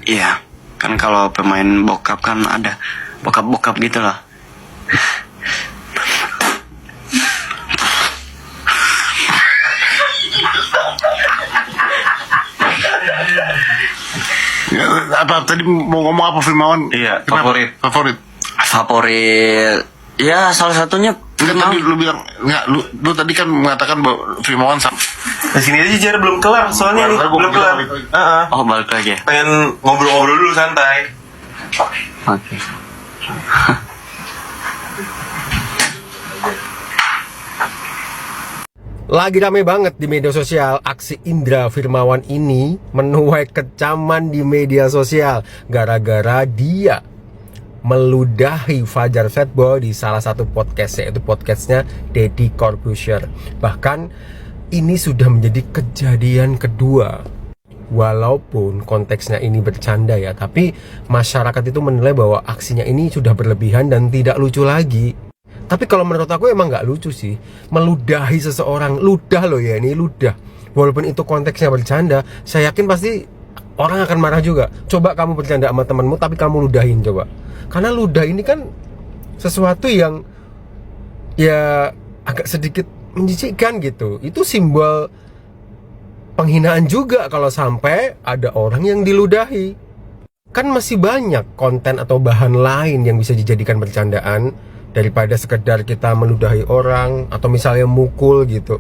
Iya, kan kalau pemain bokap kan ada bokap-bokap gitu loh. Apa tadi mau ngomong apa Firmawan? Iya, Favorit. Ya salah satunya Enggak, tadi lu bilang enggak, lu tadi kan mengatakan bahwa Firmawan sama. Di sini aja Jar, belum kelar soalnya nih, belum kelar. Oh, balik lagi ya. Pengen ngobrol-ngobrol dulu santai. Oke. Lagi rame banget di media sosial aksi Indra Firmawan ini menuai kecaman di media sosial gara-gara dia meludahi Fajar Fatboy di salah satu podcast, yaitu podcastnya Deddy Corbuzier. Bahkan ini sudah menjadi kejadian kedua. Walaupun konteksnya ini bercanda ya, tapi masyarakat itu menilai bahwa aksinya ini sudah berlebihan dan tidak lucu lagi. Tapi kalau menurut aku emang nggak lucu sih, meludahi seseorang. Ludah loh ya, ini ludah. Walaupun itu konteksnya bercanda, saya yakin pasti orang akan marah juga. Coba kamu bercanda sama temanmu tapi kamu ludahin coba. Karena ludah ini kan sesuatu yang ya agak sedikit menjijikkan gitu. Itu simbol penghinaan juga kalau sampai ada orang yang diludahi. Kan masih banyak konten atau bahan lain yang bisa dijadikan bercandaan daripada sekedar kita meludahi orang atau misalnya mukul gitu.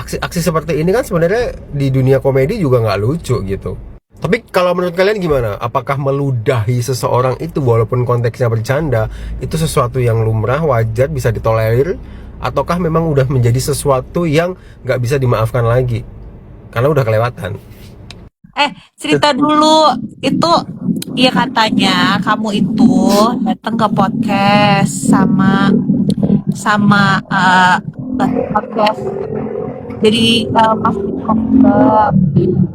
Aksi-aksi seperti ini kan sebenarnya di dunia komedi juga nggak lucu gitu. Tapi kalau menurut kalian gimana? Apakah meludahi seseorang itu walaupun konteksnya bercanda itu sesuatu yang lumrah, wajar, bisa ditolerir, ataukah memang udah menjadi sesuatu yang nggak bisa dimaafkan lagi karena udah kelewatan? Cerita dulu itu. Iya, katanya kamu itu datang ke podcast sama podcast. Jadi pas juga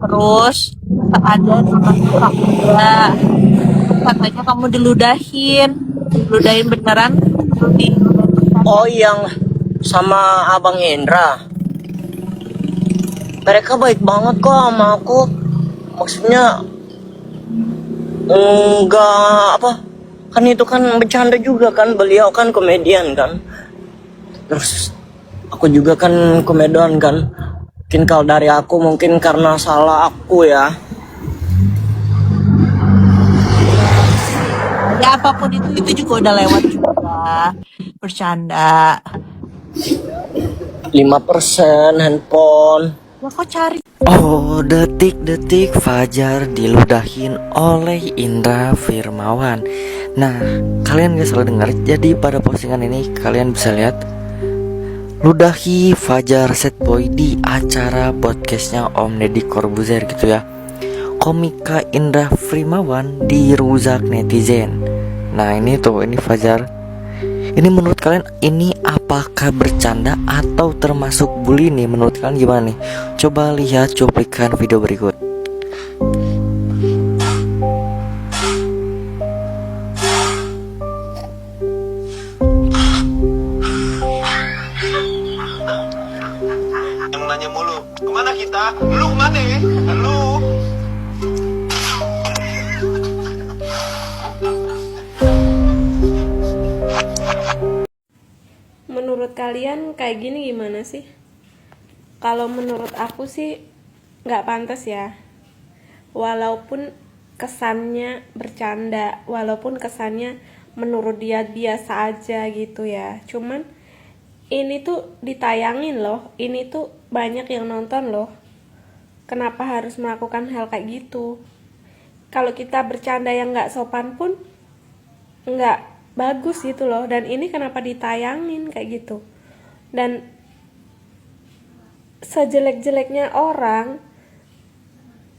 terus ada teman kamu juga, katanya kamu diludahin beneran. Oh, yang sama Abang Indra. Mereka baik banget kok sama aku. Maksudnya enggak apa, kan itu kan bercanda juga kan, beliau kan komedian kan, terus aku juga kan komedian kan. Mungkin kalau dari aku mungkin karena salah aku ya. Ya apapun itu juga udah lewat juga, bercanda. 5% handphone. Ya kok cari. Oh, detik-detik Fajar diludahin oleh Indra Firmawan. Nah, kalian gak salah dengar. Jadi pada postingan ini kalian bisa lihat ludahi Fajar Fatboy di acara podcastnya Om Deddy Corbuzier gitu ya. Komika Indra Firmawan diruzak netizen. Nah ini Fajar. Ini menurut kalian ini apakah bercanda atau termasuk bully nih? Menurut kalian gimana nih? Coba lihat cuplikan video berikut. Yang nanya mulu, kemana kita? Lu kemana ya? Lu? Menurut kalian kayak gini gimana sih? Kalau menurut aku sih nggak pantas ya. Walaupun kesannya bercanda, walaupun kesannya menurut dia biasa aja gitu ya. Cuman ini tuh ditayangin loh, ini tuh banyak yang nonton loh. Kenapa harus melakukan hal kayak gitu? Kalau kita bercanda yang nggak sopan pun nggak bagus gitu loh. Dan ini kenapa ditayangin kayak gitu? Dan sejelek-jeleknya orang,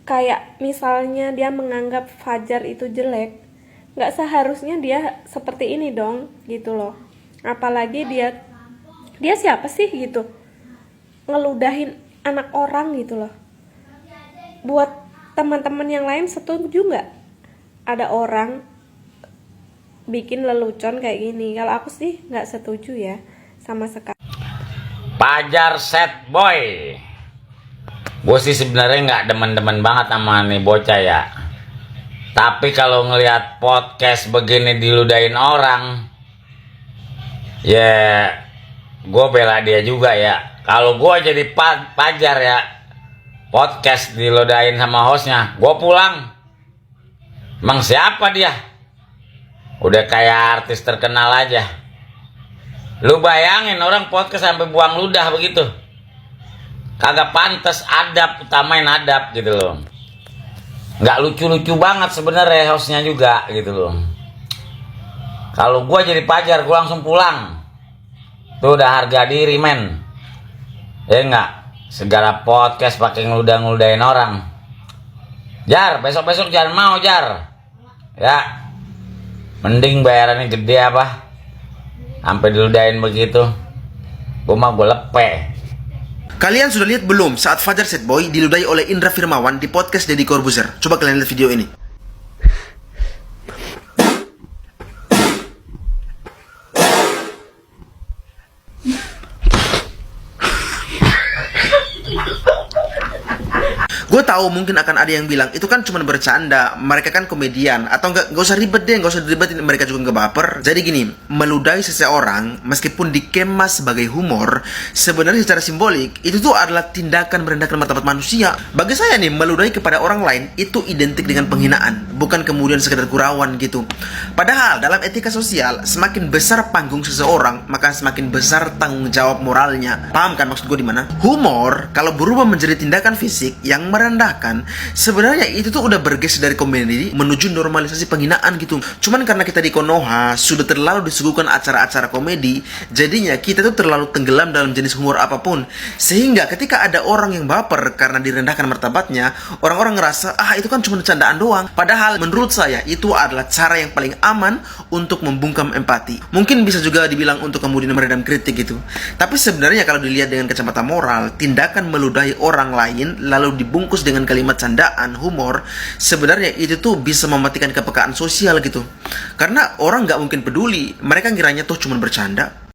kayak misalnya dia menganggap Fajar itu jelek, nggak seharusnya dia seperti ini dong gitu loh. Apalagi dia siapa sih gitu ngeludahin anak orang gitu loh. Buat teman-teman yang lain setuju nggak ada orang bikin lelucon kayak gini? Kalau aku sih nggak setuju ya sama sekali. Fajar Fatboy, gue sih sebenarnya nggak demen-demen banget sama nih bocah ya. Tapi kalau ngelihat podcast begini diludahin orang, ya gue bela dia juga ya. Kalau gue jadi Fajar ya, podcast diludahin sama hostnya, gue pulang. Emang siapa dia? Udah kayak artis terkenal aja. Lu bayangin orang podcast sampai buang ludah begitu. Kagak pantas, adab, utamain adab gitu loh. Nggak lucu-lucu banget sebenarnya hostnya juga gitu loh. Kalau gue jadi Fajar, gue langsung pulang. Tuh udah harga diri men. Ya enggak, segala podcast pakai ngeludah-ngeludahin orang. Jar, besok-besok jangan mau Jar. Ya, mending bayarannya gede apa? Sampai diludahin begitu. Gue mah gue lepe. Kalian sudah lihat belum saat Fajar Setboy diludahi oleh Indra Firmawan di podcast Deddy Corbuzier? Coba kalian lihat video ini. Gue tahu mungkin akan ada yang bilang itu kan cuma bercanda, mereka kan komedian, atau nggak usah ribet deh, nggak usah didebatin, mereka juga nggak baper. Jadi gini, meludahi seseorang meskipun dikemas sebagai humor, sebenarnya secara simbolik itu tuh adalah tindakan merendahkan martabat manusia. Bagi saya nih, meludahi kepada orang lain itu identik dengan penghinaan, bukan kemudian sekedar gurauan gitu. Padahal dalam etika sosial, semakin besar panggung seseorang, maka semakin besar tanggung jawab moralnya. Paham kan maksud gue di mana? Humor kalau berubah menjadi tindakan fisik yang merendahkan, sebenarnya itu tuh udah bergeser dari komedi menuju normalisasi penghinaan gitu. Cuman karena kita di Konoha sudah terlalu disuguhkan acara-acara komedi, jadinya kita tuh terlalu tenggelam dalam jenis humor apapun, sehingga ketika ada orang yang baper karena direndahkan martabatnya, orang-orang ngerasa itu kan cuma candaan doang. Padahal menurut saya itu adalah cara yang paling aman untuk membungkam empati. Mungkin bisa juga dibilang untuk kemudian meredam kritik gitu. Tapi sebenarnya kalau dilihat dengan kacamata moral, tindakan meludahi orang lain lalu dibungkus dengan kalimat candaan, humor, sebenarnya itu tuh bisa mematikan kepekaan sosial gitu. Karena orang nggak mungkin peduli, mereka ngiranya tuh cuma bercanda.